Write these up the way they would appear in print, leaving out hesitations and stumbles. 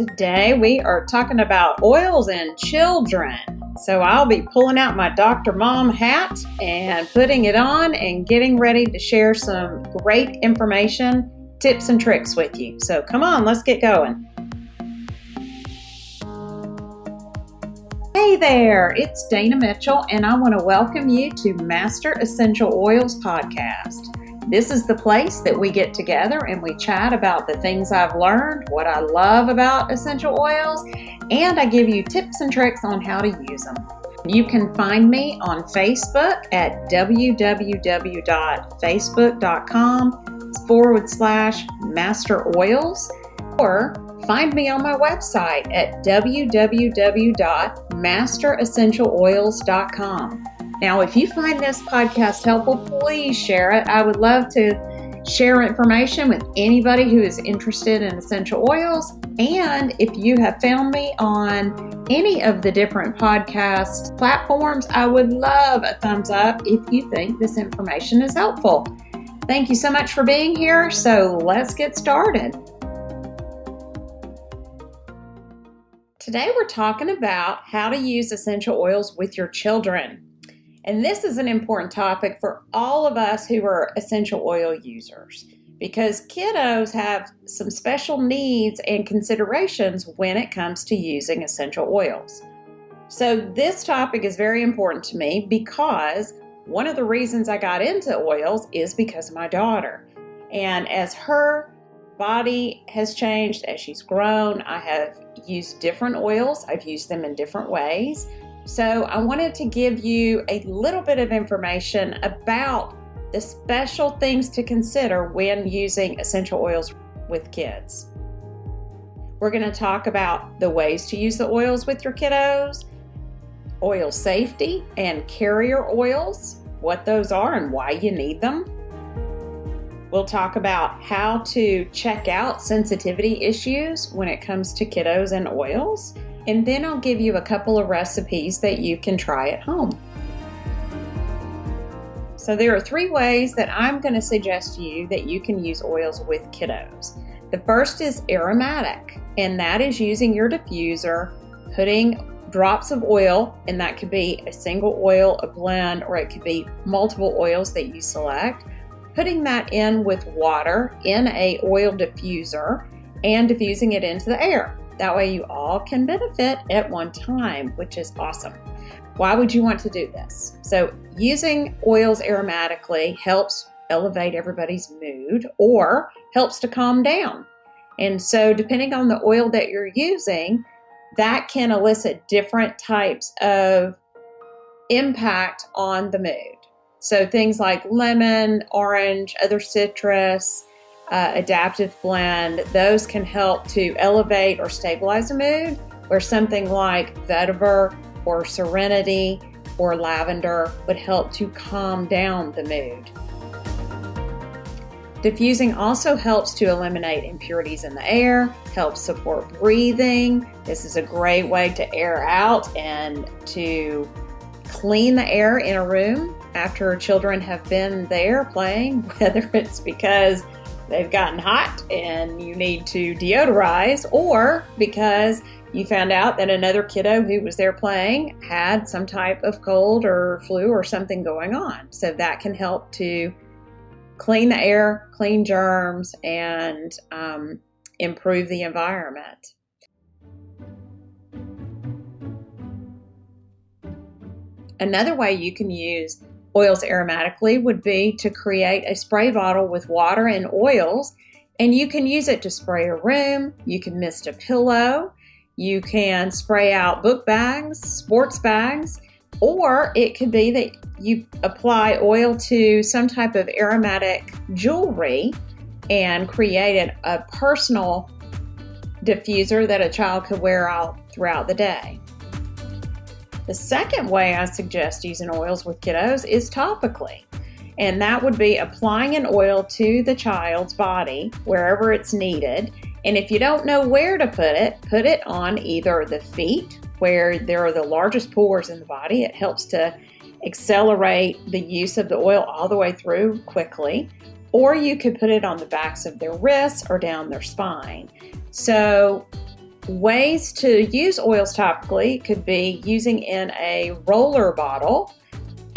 Today we are talking about oils and children. So I'll be pulling out my Dr. Mom hat and putting it on and getting ready to share some great information, tips and tricks with you. So come on, let's get going. Hey there, it's Dana Mitchell and I want to welcome you to Master Essential Oils Podcast. This is the place that we get together and we chat about the things I've learned, what I love about essential oils, and I give you tips and tricks on how to use them. You can find me on Facebook at www.facebook.com/masteroils or find me on my website at www.masteressentialoils.com. Now, if you find this podcast helpful, please share it. I would love to share information with anybody who is interested in essential oils. And if you have found me on any of the different podcast platforms, I would love a thumbs up if you think this information is helpful. Thank you so much for being here. So let's get started. Today we're talking about how to use essential oils with your children. And this is an important topic for all of us who are essential oil users because kiddos have some special needs and considerations when it comes to using essential oils. So this topic is very important to me because one of the reasons I got into oils is because of my daughter. And as her body has changed, as she's grown, I have used different oils. I've used them in different ways. So I wanted to give you a little bit of information about the special things to consider when using essential oils with kids. We're going to talk about the ways to use the oils with your kiddos, oil safety and carrier oils, what those are and why you need them. We'll talk about how to check out sensitivity issues when it comes to kiddos and oils. And then I'll give you a couple of recipes that you can try at home. So there are 3 ways that I'm going to suggest to you that you can use oils with kiddos. The first is aromatic, and that is using your diffuser, putting drops of oil, and that could be a single oil, a blend, or it could be multiple oils that you select, putting that in with water in a oil diffuser and diffusing it into the air. That way you all can benefit at one time, which is awesome. Why would you want to do this? So using oils aromatically helps elevate everybody's mood or helps to calm down. And so depending on the oil that you're using, that can elicit different types of impact on the mood. So things like lemon, orange, other citrus, adaptive blend, those can help to elevate or stabilize a mood, where something like vetiver or serenity or lavender would help to calm down the mood. Diffusing also helps to eliminate impurities in the air, helps support breathing. This is a great way to air out and to clean the air in a room after children have been there playing, whether it's because they've gotten hot and you need to deodorize, or because you found out that another kiddo who was there playing had some type of cold or flu or something going on. So that can help to clean the air, clean germs, and improve the environment. Another way you can use oils aromatically would be to create a spray bottle with water and oils, and you can use it to spray a room, you can mist a pillow, you can spray out book bags, sports bags, or it could be that you apply oil to some type of aromatic jewelry and create a personal diffuser that a child could wear out throughout the day. The second way I suggest using oils with kiddos is topically, and that would be applying an oil to the child's body wherever it's needed. And if you don't know where to put it on either the feet, where there are the largest pores in the body. It helps to accelerate the use of the oil all the way through quickly. Or you could put it on the backs of their wrists or down their spine. So Ways to use oils topically could be using in a roller bottle.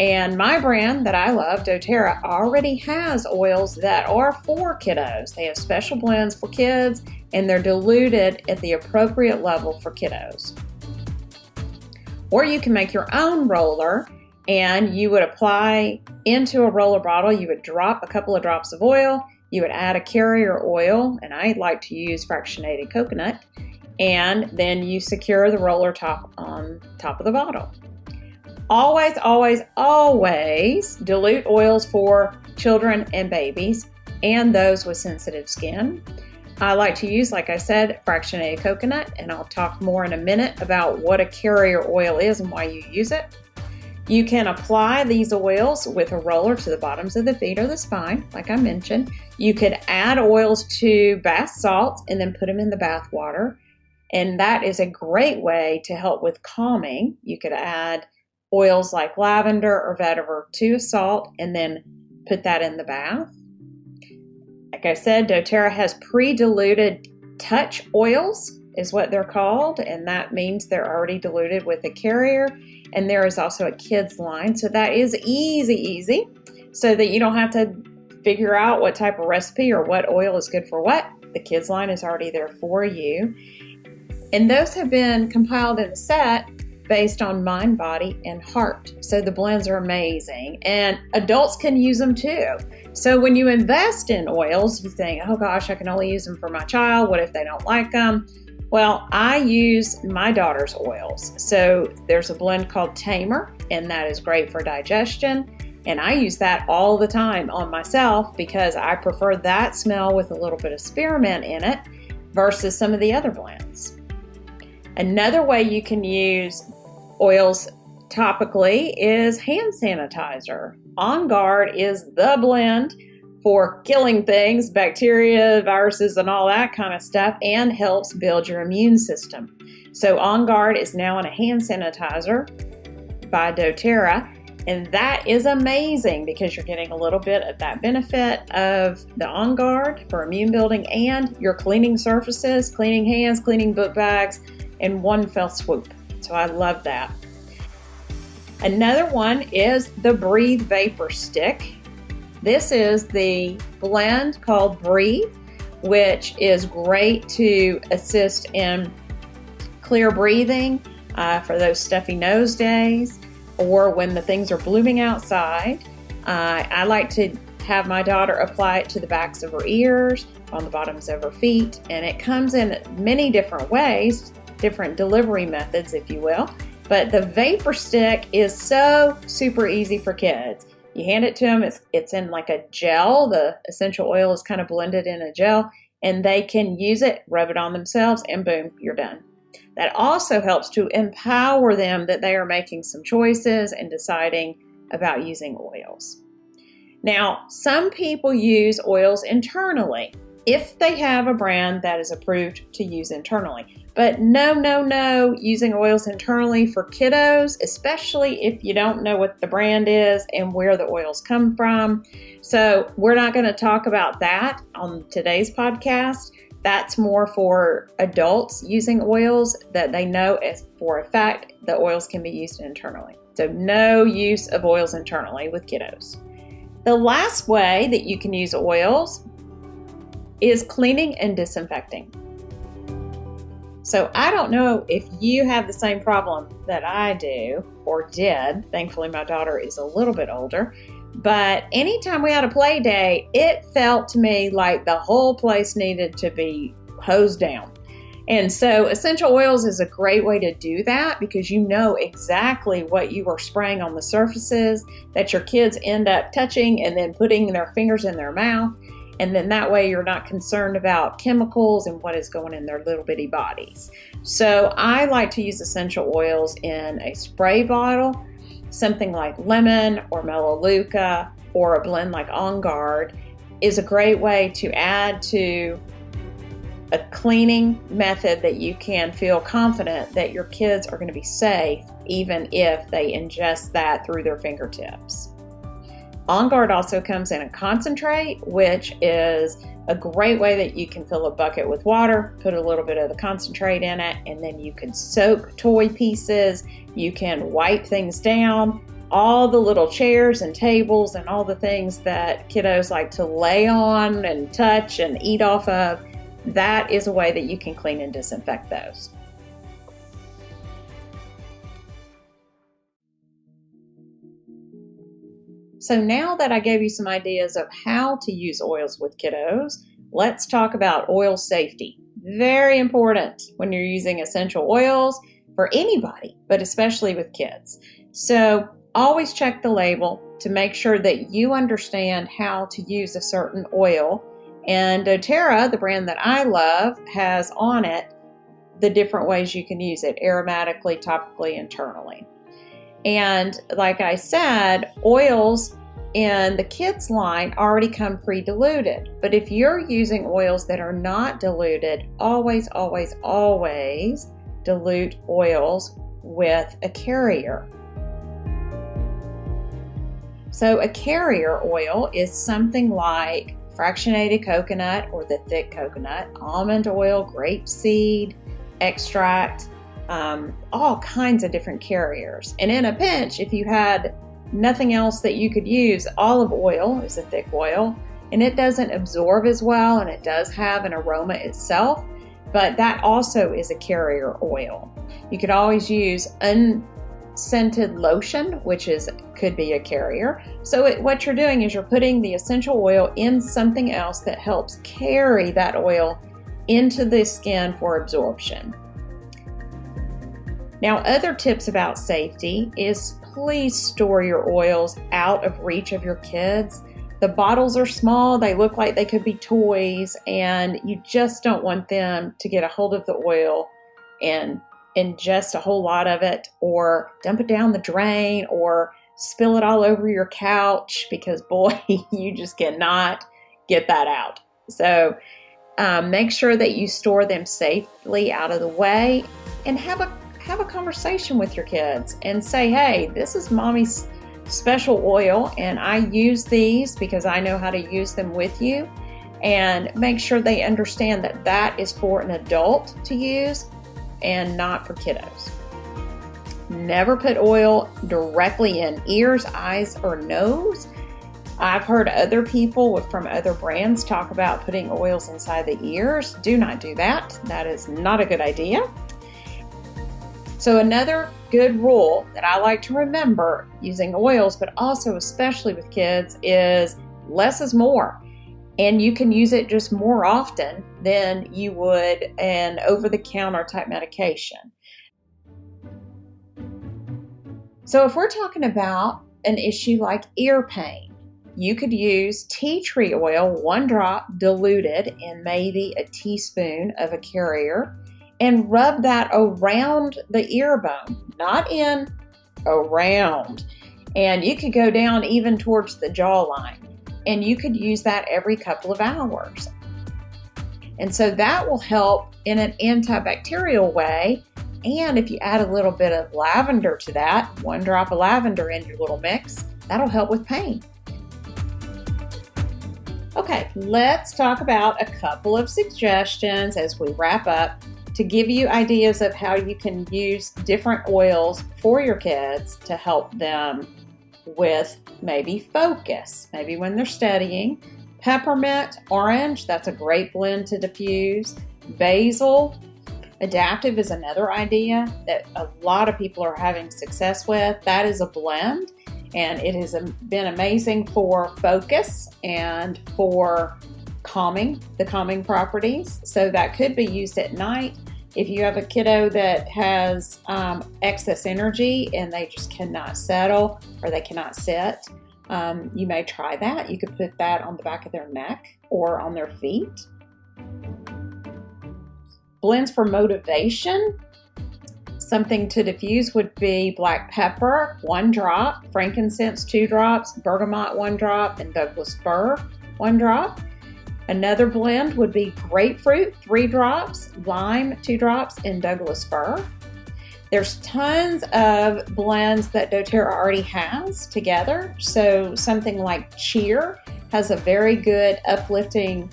And my brand that I love, Doterra, already has oils that are for kiddos. They have special blends for kids, and they're diluted at the appropriate level for kiddos. Or you can make your own roller, and you would apply into a roller bottle. You would drop a couple of drops of oil. You would add a carrier oil, and I like to use fractionated coconut. And then you secure the roller top on top of the bottle. Always, always, always dilute oils for children and babies and those with sensitive skin. I like to use, like I said, fractionated coconut, and I'll talk more in a minute about what a carrier oil is and why you use it. You can apply these oils with a roller to the bottoms of the feet or the spine, like I mentioned. You could add oils to bath salts and then put them in the bath water. And that is a great way to help with calming. You could add oils like lavender or vetiver to a salt and then put that in the bath. Like I said, Doterra has pre-diluted touch oils is what they're called, and that means they're already diluted with a carrier. And there is also a kids line, so that is easy, so that you don't have to figure out what type of recipe or what oil is good for what. The kids line is already there for you. And those have been compiled in a set based on mind, body, and heart. So the blends are amazing. And adults can use them too. So when you invest in oils, you think, oh gosh, I can only use them for my child. What if they don't like them? Well, I use my daughter's oils. So there's a blend called Tamer, and that is great for digestion. And I use that all the time on myself because I prefer that smell with a little bit of spearmint in it versus some of the other blends. Another way you can use oils topically is hand sanitizer. On Guard is the blend for killing things, bacteria, viruses, and all that kind of stuff, and helps build your immune system. So On Guard is now in a hand sanitizer by Doterra, and that is amazing because you're getting a little bit of that benefit of the On Guard for immune building, and you're cleaning surfaces, cleaning hands, cleaning book bags in one fell swoop. So I love that. Another one is the Breathe Vapor Stick. This is the blend called Breathe, which is great to assist in clear breathing for those stuffy nose days or when the things are blooming outside. I like to have my daughter apply it to the backs of her ears, on the bottoms of her feet, and it comes in many different ways, different delivery methods, if you will. But the vapor stick is so super easy for kids. You hand it to them, it's in like a gel. The essential oil is kind of blended in a gel, and they can use it, rub it on themselves, and boom, you're done. That also helps to empower them that they are making some choices and deciding about using oils. Now, some people use oils internally if they have a brand that is approved to use internally. But no, using oils internally for kiddos, especially if you don't know what the brand is and where the oils come from. So we're not going to talk about that on today's podcast. That's more for adults using oils that they know as for a fact the oils can be used internally. So no use of oils internally with kiddos. The last way that you can use oils is cleaning and disinfecting. So I don't know if you have the same problem that I do or did. Thankfully, my daughter is a little bit older. But anytime we had a play day, it felt to me like the whole place needed to be hosed down. And so essential oils is a great way to do that because you know exactly what you are spraying on the surfaces that your kids end up touching and then putting their fingers in their mouth. And then that way you're not concerned about chemicals and what is going in their little bitty bodies. So I like to use essential oils in a spray bottle, something like lemon or melaleuca or a blend like On Guard is a great way to add to a cleaning method that you can feel confident that your kids are going to be safe even if they ingest that through their fingertips. On Guard also comes in a concentrate, which is A great way that you can fill a bucket with water, put a little bit of the concentrate in it, and then you can soak toy pieces, you can wipe things down, all the little chairs and tables and all the things that kiddos like to lay on and touch and eat off of. That is a way that you can clean and disinfect those. So now that I gave you some ideas of how to use oils with kiddos, let's talk about oil safety. Very important when you're using essential oils for anybody, but especially with kids. So always check the label to make sure that you understand how to use a certain oil. And Doterra, the brand that I love, has on it the different ways you can use it, aromatically, topically, internally. And like I said, oils in the kids line already come pre-diluted. But if you're using oils that are not diluted, always, always, always dilute oils with a carrier. So a carrier oil is something like fractionated coconut or the thick coconut, almond oil, grapeseed, extract, all kinds of different carriers. And in a pinch, if you had nothing else that you could use, olive oil is a thick oil, and it doesn't absorb as well, and it does have an aroma itself, but that also is a carrier oil. You could always use unscented lotion, which could be a carrier. So what you're doing is you're putting the essential oil in something else that helps carry that oil into the skin for absorption. Now, other tips about safety is please store your oils out of reach of your kids. The bottles are small, they look like they could be toys, and you just don't want them to get a hold of the oil and ingest a whole lot of it, or dump it down the drain, or spill it all over your couch, because boy, you just cannot get that out. So make sure that you store them safely out of the way, and have a conversation with your kids and say, hey, this is mommy's special oil and I use these because I know how to use them with you, and make sure they understand that that is for an adult to use and not for kiddos. Never put oil directly in ears, eyes, or nose. I've heard other people from other brands talk about putting oils inside the ears. Do not do that. That is not a good idea. So another good rule that I like to remember using oils, but also especially with kids, is less is more. And you can use it just more often than you would an over-the-counter type medication. So if we're talking about an issue like ear pain, you could use tea tree oil, 1 drop diluted in maybe a teaspoon of a carrier, and rub that around the ear bone, not in, around. And you could go down even towards the jawline, and you could use that every couple of hours. And so that will help in an antibacterial way. And if you add a little bit of lavender to that, 1 drop of lavender in your little mix, that'll help with pain. Okay, let's talk about a couple of suggestions as we wrap up to give you ideas of how you can use different oils for your kids to help them with maybe focus, maybe when they're studying. Peppermint, orange, that's a great blend to diffuse. Basil, adaptive is another idea that a lot of people are having success with. That is a blend, and it has been amazing for focus and for the calming properties. So that could be used at night. If you have a kiddo that has excess energy and they just cannot settle or they cannot sit, you may try that. You could put that on the back of their neck or on their feet. Blends for motivation. Something to diffuse would be black pepper, 1 drop, frankincense, 2 drops, bergamot, 1 drop, and Douglas fir, 1 drop. Another blend would be grapefruit, 3 drops, lime, 2 drops, and Douglas fir. There's tons of blends that Doterra already has together. So something like cheer has a very good uplifting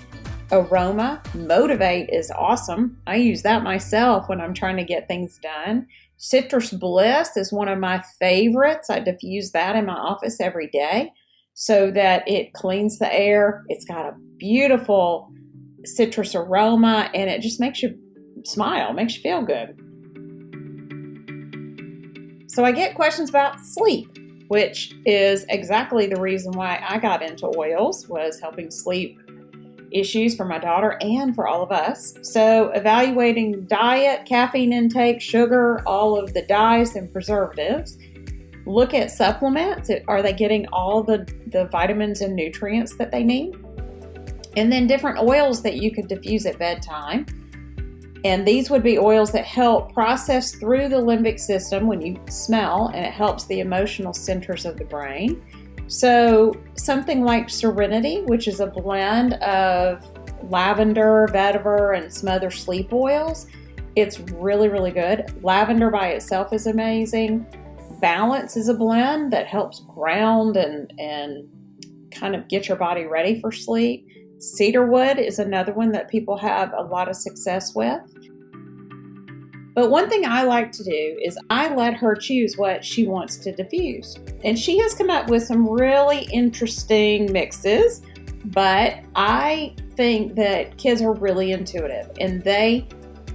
Aroma, Motivate is awesome. I use that myself when I'm trying to get things done. Citrus Bliss is one of my favorites. I diffuse that in my office every day so that it cleans the air. It's got a beautiful citrus aroma, and it just makes you smile, makes you feel good. So I get questions about sleep, which is exactly the reason why I got into oils, was helping sleep issues for my daughter and for all of us. So evaluating diet, caffeine intake, sugar, all of the dyes and preservatives. Look at supplements. Are they getting all the vitamins and nutrients that they need? And then different oils that you could diffuse at bedtime. And these would be oils that help process through the limbic system when you smell, and it helps the emotional centers of the brain. So something like Serenity, which is a blend of lavender, vetiver, and some other sleep oils. It's really, really good. Lavender by itself is amazing. Balance is a blend that helps ground and kind of get your body ready for sleep. Cedarwood is another one that people have a lot of success with. But one thing I like to do is I let her choose what she wants to diffuse. And she has come up with some really interesting mixes, but I think that kids are really intuitive and they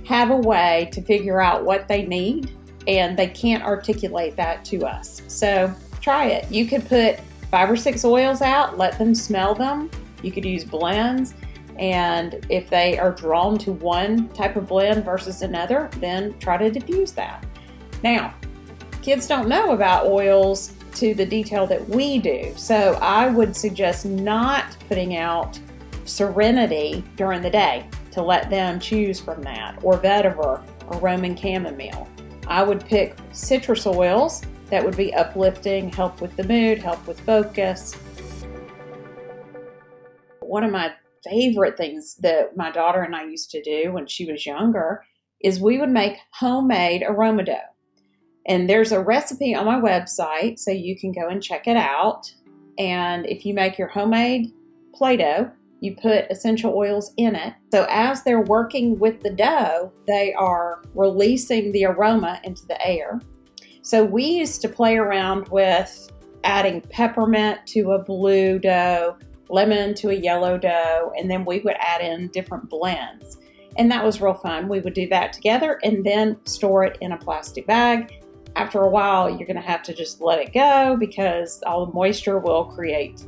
have a way to figure out what they need, and they can't articulate that to us. So try it. You could put 5 or 6 oils out, let them smell them. You could use blends. And if they are drawn to one type of blend versus another, then try to diffuse that. Now, kids don't know about oils to the detail that we do. So I would suggest not putting out Serenity during the day to let them choose from that, or vetiver or Roman chamomile. I would pick citrus oils that would be uplifting, help with the mood, help with focus. One of my favorite things that my daughter and I used to do when she was younger is we would make homemade aroma dough. And there's a recipe on my website, so you can go and check it out. And if you make your homemade Play-Doh, you put essential oils in it. So as they're working with the dough, they are releasing the aroma into the air. So we used to play around with adding peppermint to a blue dough, lemon to a yellow dough, and then we would add in different blends. And that was real fun. We would do that together and then store it in a plastic bag. After a while, you're going to have to just let it go because all the moisture will create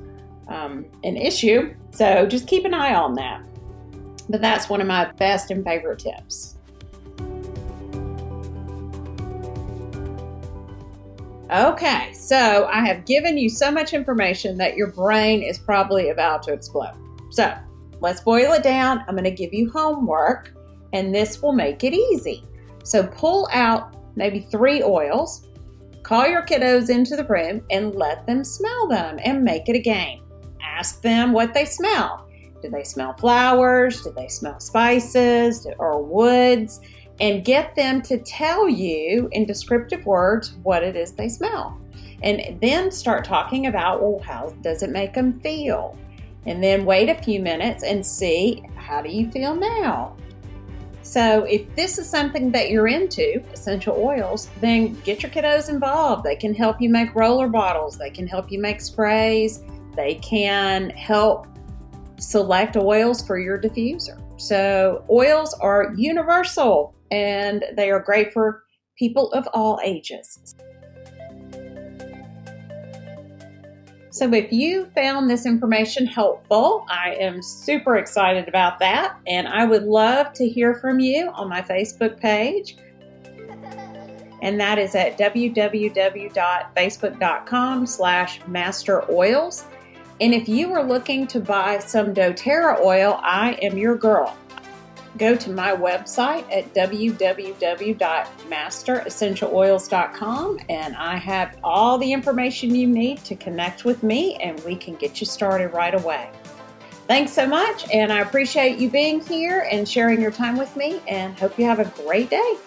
an issue. So just keep an eye on that. But that's one of my best and favorite tips. Okay, so I have given you so much information that your brain is probably about to explode. So let's boil it down. I'm going to give you homework, and this will make it easy. So pull out maybe 3 oils, call your kiddos into the room, and let them smell them and make it a game. Ask them what they smell. Do they smell flowers? Do they smell spices or woods? And get them to tell you in descriptive words what it is they smell. And then start talking about, well, how does it make them feel? And then wait a few minutes and see, how do you feel now? So if this is something that you're into, essential oils, then get your kiddos involved. They can help you make roller bottles. They can help you make sprays. They can help select oils for your diffuser. So oils are universal, and they are great for people of all ages. So if you found this information helpful, I am super excited about that, and I would love to hear from you on my Facebook page. And that is at www.facebook.com/masteroils. And if you are looking to buy some Doterra oil, I am your girl. Go to my website at www.masteressentialoils.com, and I have all the information you need to connect with me, and we can get you started right away. Thanks so much, and I appreciate you being here and sharing your time with me, and hope you have a great day.